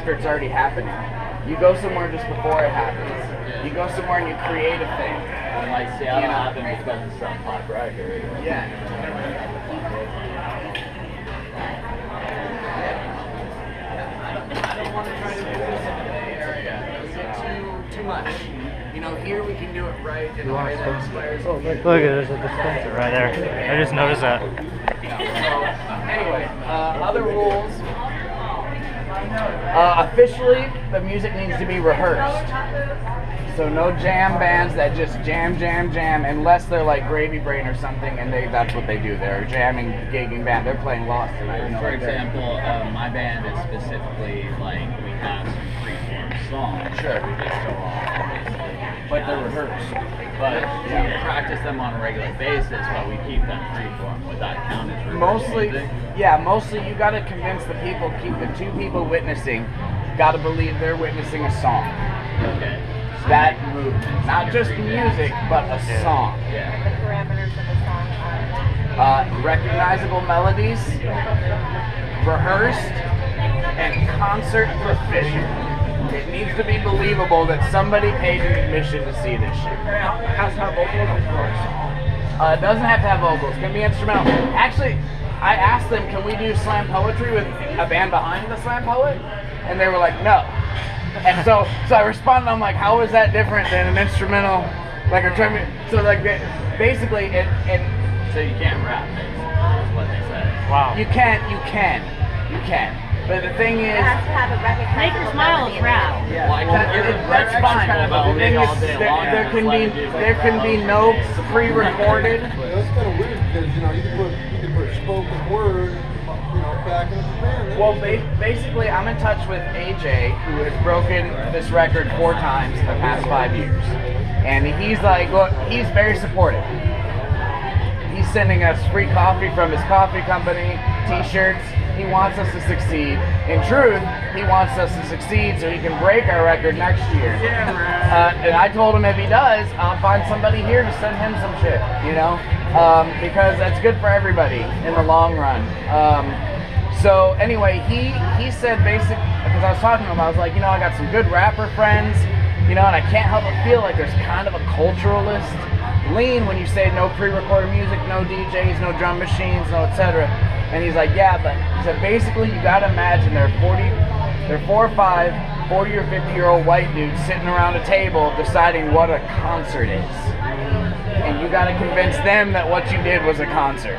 after it's already happening. You go somewhere just before it happens. You go somewhere and you create a thing. And like Seattle happened because it's some pop record. Yeah. I don't want to try to do this in the Bay Area. We get too much. You know, here we can do it right in a way that inspires. Look, there's a dispenser right there. I just noticed that. So, anyway, other rules. Officially, the music needs to be rehearsed. So no jam bands that just jam, unless they're like Gravy Brain or something, and that's what they do. They're jamming, gigging band. They're playing Lost tonight. For example, my band is specifically like we have some free-form songs. Sure. We just go off basically. But they're rehearsed. But we practice them on a regular basis, but we keep them free-form. Would that count as rehearsed Mostly, music? yeah. Mostly, you got to convince the people. Keep the two people witnessing. Got to believe they're witnessing a song. Okay. That movement, not just music, but a song. Yeah. The parameters of the song are Recognizable melodies, rehearsed, and concert proficient. It needs to be believable that somebody paid an admission to see this shit. It has to have vocals, of course. It doesn't have to have vocals. It can be instrumental. Actually, I asked them, can we do slam poetry with a band behind the slam poet? And they were like, no. And so I responded. I'm like, how is that different than an instrumental? Like, I'm trying to. So like, basically, it. So you can't rap, is what they said. Wow. You can. But the thing is, It has to have a recognizable Make her smile melody is rap. yeah, Well, that's fine. about The thing all is, day long. there can be no pre-recorded. That's kind of weird because you can put spoken word, back in the band. Well, basically, I'm in touch with AJ, who has broken this record 4 times in the past 5 years, and he's like, look, he's very supportive. He's sending us free coffee from his coffee company, T-shirts. He wants us to succeed. In truth, he wants us to succeed so he can break our record next year. And I told him if he does, I'll find somebody here to send him some shit, because that's good for everybody in the long run. So anyway, he said basically, because I was talking to him, I was like, I got some good rapper friends, and I can't help but feel like there's kind of a culturalist lean when you say no pre-recorded music, no DJs, no drum machines, no etc. And he's like, yeah, but he said basically you gotta imagine they're 4 or 5 40 or 50-year-old white dudes sitting around a table deciding what a concert is. And you gotta convince them that what you did was a concert.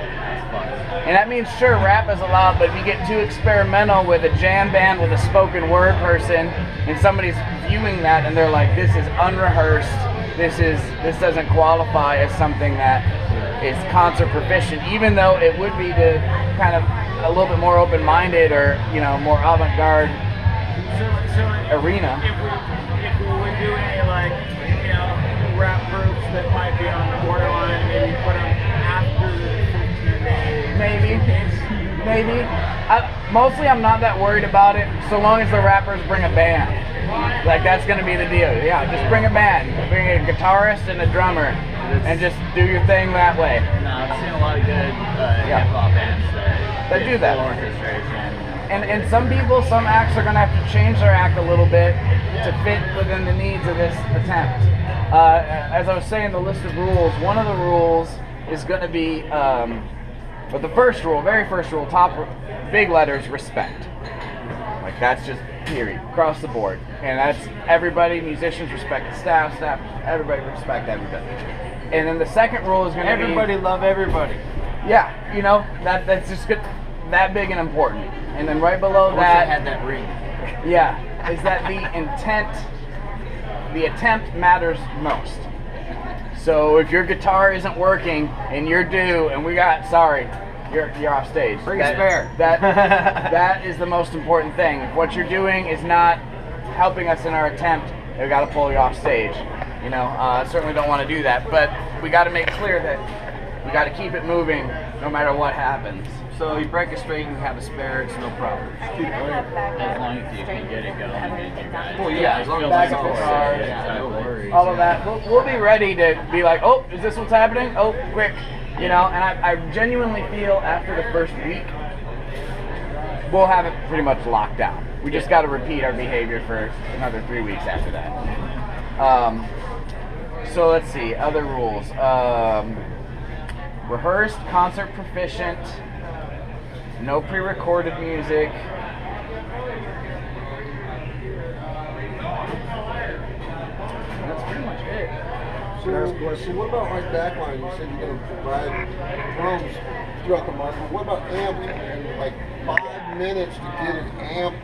And that means, sure, rap is allowed, but if you get too experimental with a jam band with a spoken word person, and somebody's viewing that and they're like, this is unrehearsed, this doesn't qualify as something that is concert proficient, even though it would be to kind of a little bit more open-minded or, more avant-garde arena. If we would do any rap groups that might be on the borderline, maybe put them after the 15 days. Maybe. Mostly I'm not that worried about it, so long as the rappers bring a band. Like, that's going to be the deal. Yeah, just bring a band. Bring a guitarist and a drummer, and just do your thing that way. No, I've seen a lot of good hip-hop bands that do that. Orchestration. And some acts are going to have to change their act a little bit to fit within the needs of this attempt. As I was saying, the list of rules, one of the rules is going to be, but the first rule, very first rule, top big letters, respect. Like, that's just period, across the board. And that's everybody, musicians respect the staff, everybody respect everybody. And then the second rule is going to be... Everybody love everybody. Yeah, that's just good, that big and important. And then right below that... I had that ring. Yeah, is that the attempt matters most. So if your guitar isn't working and you're due and you're off stage. Bring a spare. That is the most important thing. If what you're doing is not helping us in our attempt, we got to pull you off stage. Certainly don't want to do that, but we got to make clear that we got to keep it moving no matter what happens. So you break a string and have a spare, it's no problem. As long as you can get it going and you guys. Well, yeah, as long as Back it's up all the cars, no worries. all of that. We'll be ready to be like, oh, is this what's happening? Oh, quick. And I genuinely feel after the first week, we'll have it pretty much locked down. We just got to repeat our behavior for another 3 weeks after that. So let's see, other rules. Rehearsed, concert proficient, no pre-recorded music. That's pretty much it. So what about like backline? You said you're going to provide drums throughout the market. What about amp? And like 5 minutes to get an amp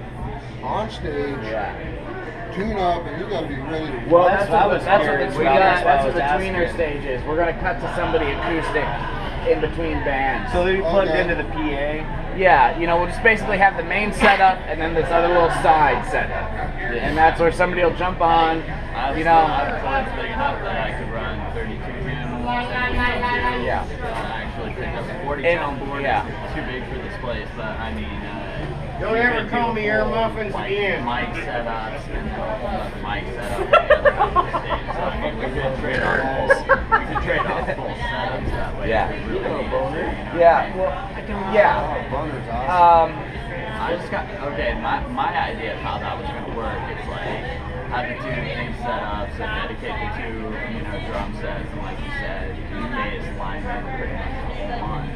on stage, tune up, and you got to be ready to Well, rock. that's what the tweener stage is. We're going to cut to somebody acoustic in between bands. So they plugged into the PA. Yeah, you know, we'll just basically have the main setup and then this other little side setup. And that's where somebody will jump on, you know. I was big enough that I could run 32 channels. Yeah. Actually picked up a 40 channel board. Yeah. It's too big for this place, but I mean, Don't ever call me Air Muffins again. Mic setups and mic setup on the other half of the stage. So I mean, we could trade off full setups that way. Yeah. If we really needed to, you know? Yeah. Well, I just got my idea of how that was going to work is like have the two things set up, so dedicate the two, you know, drum sets, and like you said, bass linemen pretty much the whole month.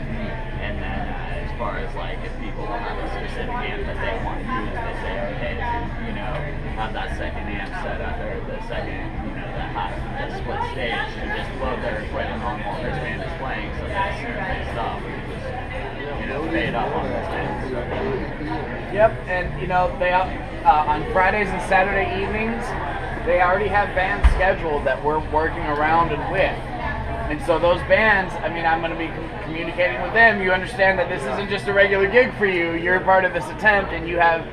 And then as far as like if people have a specific amp that they want to use, they say, okay, you know, have that second amp set up or the second, you know, the split stage, and just load their equipment on while their band is playing, so that as soon as they stop, we can just, you know, fade up on this band. Yep, and you know, they on Fridays and Saturday evenings, they already have bands scheduled that we're working around and with. And so those bands, I mean, I'm going to be communicating with them. You understand that this isn't just a regular gig for you. You're part of this attempt, and you have,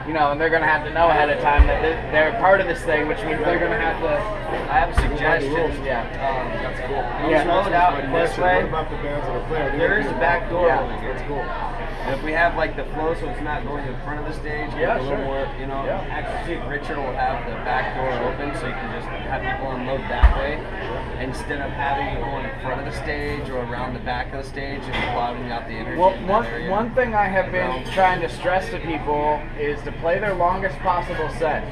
you know, and they're going to have to know ahead of time that they're part of this thing, which means they're going to have to. I have a suggestion. Yeah. That's cool. Yeah. Slow it out this way. What about the bands that are playing? There is a back door Yeah. over here. It's cool. And if we have like the flow, so it's not going to the front of the stage, Yeah, a little sure. more, you know. Yeah. Actually, Richard will have the back door open, so you can just have people unload that way, instead of having it go in front of the stage or around the back of the stage and clouding out the energy. Well, in that area. one thing I have been trying to stress to people is to play their longest possible set.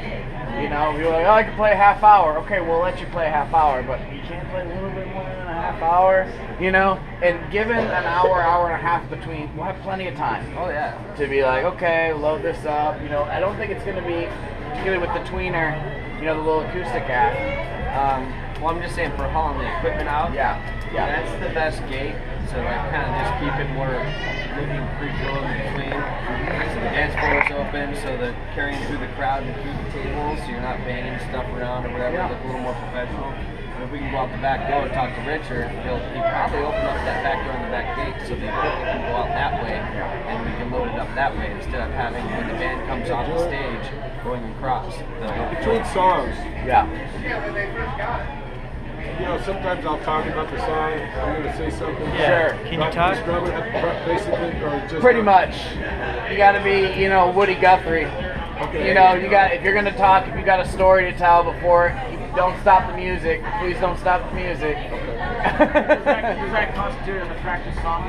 You know, you're like, oh, I can play a half hour. Okay, we'll let you play a half hour, but you can't play a little bit more than a half hour, you know? And given an hour, hour and a half between, we'll have plenty of time. Oh yeah. To be like, okay, load this up. You know, I don't think it's going to be, particularly with the tweener, you know, the little acoustic app. Well, I'm just saying for hauling the equipment out. Yeah. That's the best gate. So like kind of just keep it more looking free flow in between. So the dance floor is open, so that carrying through the crowd and through the tables, so you're not banging stuff around or whatever. Look a little more professional. But if we can go out the back door and talk to Richard, he'll probably open up that back door and the back gate so the equipment can go out that way, and we can load it up that way instead of having when the band comes off the stage going across. Between songs, Yeah. you know, sometimes I'll talk about the song. I'm going to say something. Yeah. Can you talk? Basically, or just Pretty much. You got to be, you know, Woody Guthrie. Okay. You know, you got if you're gonna talk, if you got a story to tell before, don't stop the music. Please don't stop the music. Does that constitute as a practice song?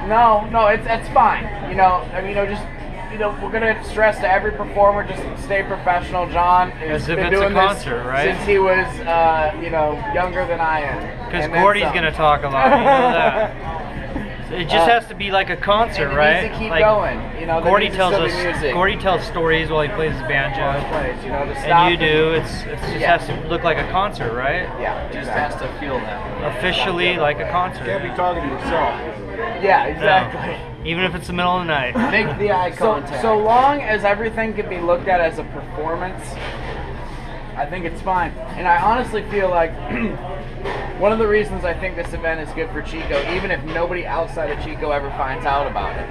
No, it's fine. You know, I mean, we're gonna stress to every performer, just stay professional. John has As if been it's a doing concert, this right? since he was, younger than I am. Because And then Gordy's some. gonna talk a lot. You know that. So it just has to be like a concert, and it right? needs to keep like going. You know, there Gordy needs to tells still be us. music. Gordy tells stories while he plays his banjo, While he plays, you know, to stop and you do. It just Yeah. has to look like a concert, right? Yeah, It just exactly. has to feel that way. Officially, like a concert. You can't be talking to yourself. Yeah, No. exactly. Even if it's the middle of the night. Make the eye contact. So long as everything can be looked at as a performance, I think it's fine. And I honestly feel like one of the reasons I think this event is good for Chico, even if nobody outside of Chico ever finds out about it,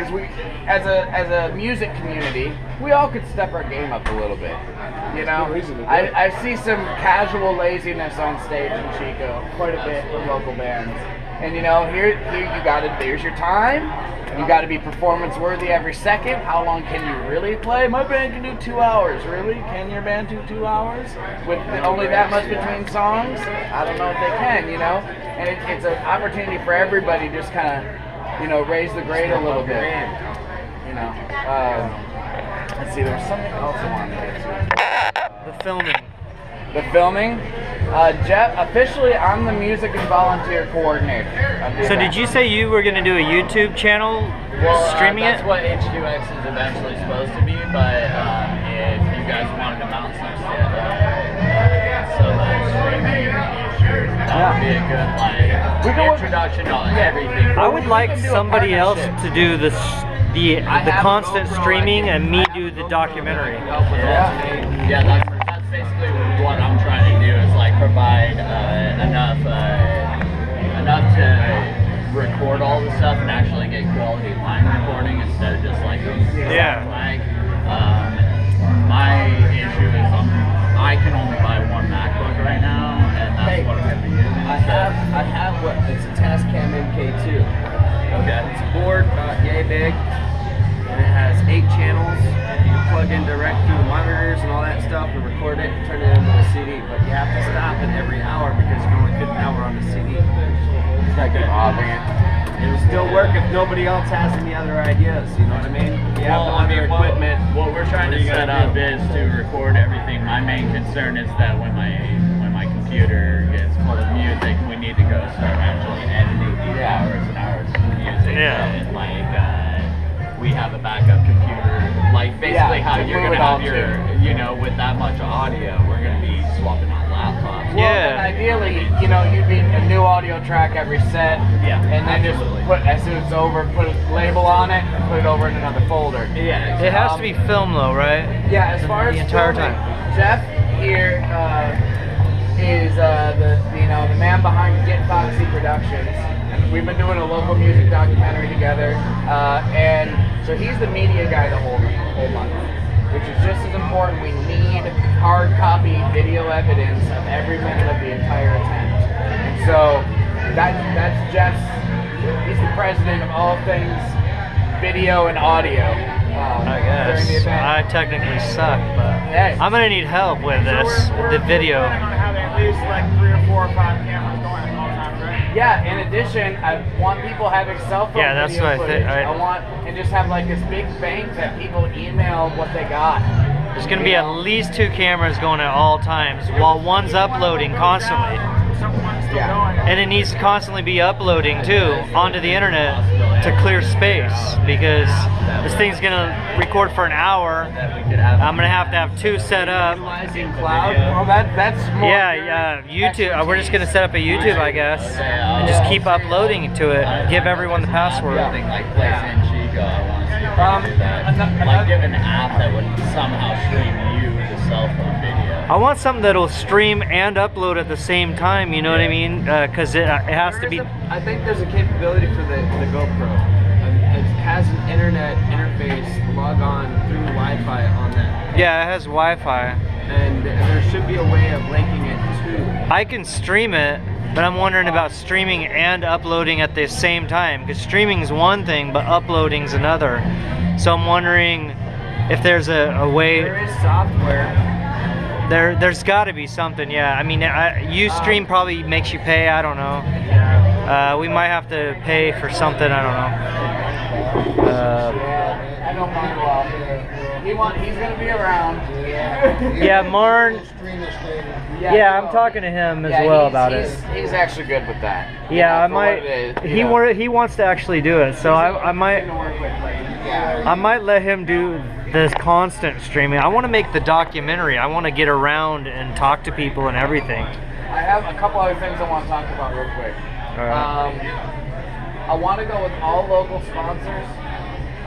is we, as a music community, we all could step our game up a little bit. You know, There's no reason to do it. I see some casual laziness on stage in Chico, quite a bit with local bands. And you know, here there's your time. You got to be performance worthy every second. How long can you really play? My band can do 2 hours. Really? Can your band do 2 hours with only that much between songs? I don't know if they can. You know, and it's an opportunity for everybody to just kind of, you know, raise the grade a little bit. You know, Let's see, there's something else I wanted to get to. The filming. The filming. Jeff, officially, I'm the music and volunteer coordinator. So did you say you were going to do a YouTube channel streaming that's it? what H2X is eventually supposed to be, but if you guys wanted to mount some streaming, that would be a good introduction to everything. I would like somebody else to do the constant streaming and me do the documentary. Yeah, that's basically what I'm trying to do, is like provide enough to record all the stuff and actually get quality line recording instead of just like flag. My issue is I can only buy one MacBook right now, and that's what I'm going to be using. I have it's a Tascam MK2. Okay. It's a board about yay big, and it has 8 channels. You can plug in direct through the monitors and all that stuff and record it and turn it into a CD. But you have to stop it every hour because you can only fit an hour on the CD. It'll still work if nobody else has any other ideas. You know what I mean? You have the other equipment. What we're trying to set up is to record everything. My main concern is that when my computer gets full of music, we need to go start actually editing these hours and hours of music. And we have a backup computer, like basically how you're gonna have your, with that much audio, we're gonna be swapping on laptops. Well, and ideally, you'd be a new audio track every set, and then just put, as soon as it's over, put a label on it and put it over in another folder. Yeah, It has to be filmed though, right? Yeah, as far as the entire filming, time. Jeff here is the man behind Get Foxy Productions. And we've been doing a local music documentary together, and so he's the media guy the whole month, which is just as important. We need hard copy video evidence of every minute of the entire attempt. And so that's Jeff's. He's the president of all things video and audio. I During the guess. event. I technically suck, but I'm gonna need help with this, the video. We're going to have at least like 3 or 4 or 5 cameras going at all times, right? Yeah, in addition, I want people having cell phone Yeah, that's video what I footage. think. I want, and just have like this big bank that people email what they got. There's gonna be at least 2 cameras going at all times, while one's uploading constantly. Someone's still going. And it needs to constantly be uploading too onto the internet to clear space, because this thing's gonna record for an hour. I'm gonna have 2 set up. Utilizing cloud. Well, that's more. Yeah, YouTube. We're just gonna set up a YouTube, I guess, and just keep uploading to it. Give everyone the password. Something like Place in Chico, I want to see that. Like give an app that would somehow stream you the cell phone video. I want something that'll stream and upload at the same time. You know what I mean? Because it has to be. I think there's a capability for the GoPro. It has an internet interface, log on through Wi-Fi on that. Yeah, it has Wi-Fi. And there should be a way of linking it to. I can stream it, but I'm wondering about streaming and uploading at the same time. Because streaming is one thing, but uploading's another. So I'm wondering if there's a way. There is software. There's got to be something, yeah. I mean, Ustream probably makes you pay. I don't know. We might have to pay for something. I don't know. I don't mind. Well, he's gonna be around. Yeah, Marn. Stream this thing. Yeah, I'm talking to him as well about it. He's actually good with that. Yeah, I for what might. it is, He wants to actually do it, so I might let him do this constant streaming. I want to make the documentary. I want to get around and talk to people and everything. I have a couple other things I want to talk about real quick. I want to go with all local sponsors,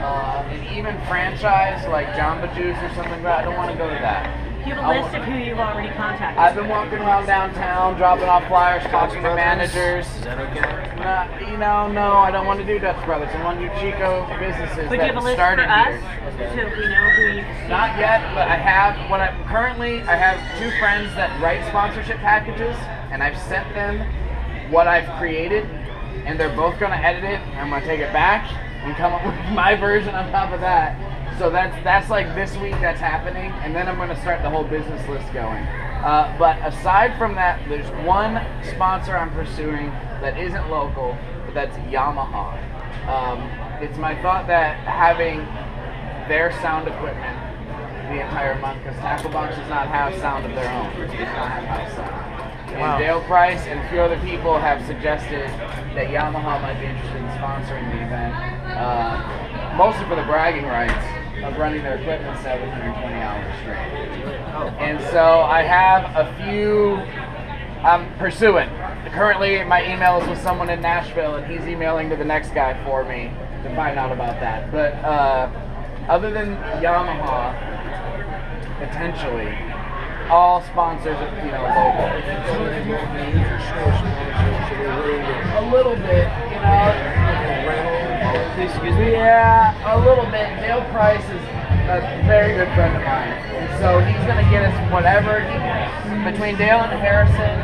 and even franchise like Jamba Juice or something like that. I don't want to go to that. Do you have a list of who you've already contacted? I've been walking around downtown, dropping off flyers, talking to managers. Is that okay? No, I don't want to do Dutch Brothers. I want to do Chico businesses But do you have a that list started for us? here. So we know who you Not yet, but I have. I have 2 friends that write sponsorship packages, and I've sent them what I've created, and they're both going to edit it. I'm going to take it back and come up with my version on top of that. So that's like this week that's happening, and then I'm going to start the whole business list going. But aside from that, there's one sponsor I'm pursuing that isn't local, but that's Yamaha. It's my thought that having their sound equipment the entire month because Tackle Box does not have sound of their own. It does not have house sound. And Wow. Dale Price and a few other people have suggested that Yamaha might be interested in sponsoring the event, mostly for the bragging rights of running their equipment 720 hours straight. And so I have a few I'm pursuing. Currently, my email is with someone in Nashville, and he's emailing to the next guy for me to find out about that. But other than Yamaha, potentially, all sponsors are, local. A little bit, Excuse me? Yeah, a little bit. Dale Price is a very good friend of mine. And so he's going to get us whatever he can. Between Dale and Harrison,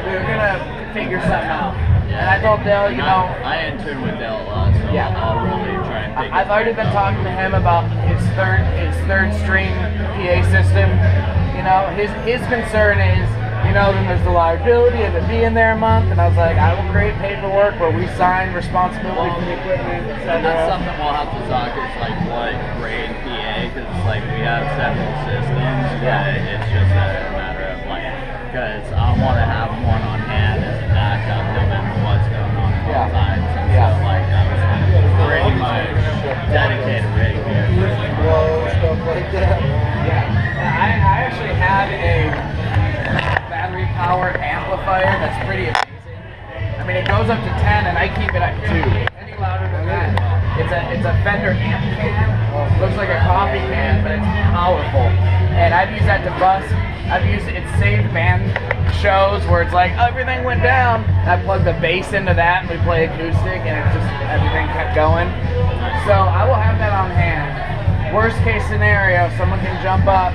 we're going to figure something out. And I told Dale, I in tune with Dale a lot, so Yeah. I'll really try and pick I've already been talking to him about his third string PA system. His concern is, then there's the liability of it being there a month, and I was like, I will create paperwork where we sign responsibility for the equipment, And that's etc. something we'll have to talk is like what grade PA, because like we have several systems, but it's just a matter of like, because I want to have one on hand as a backup no matter what's going on at all times. And so like I was pretty much dedicated rig here. Blow, stuff like that. Yeah, I actually have a battery-powered amplifier that's pretty amazing. I mean, it goes up to 10, and I keep it at 2. Any louder than that, it's a Fender amp can. Looks like a coffee can, but it's powerful. And I've used that to bus. It's saved band shows where it's like everything went down. And I plugged the bass into that, and we play acoustic, and everything kept going. So I will have that on hand. Worst case scenario, someone can jump up.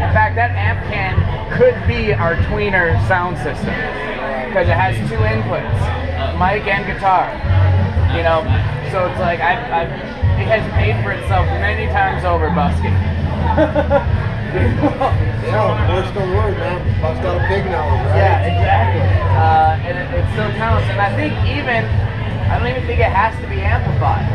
In fact, that amp can could be our tweener sound system because it has 2 inputs, mic and guitar. So it's like it has paid for itself many times over busking. Yeah, worst on word, man. Bust out a pig now, right? Yeah, exactly. And it still counts. And I don't even think it has to be amplified.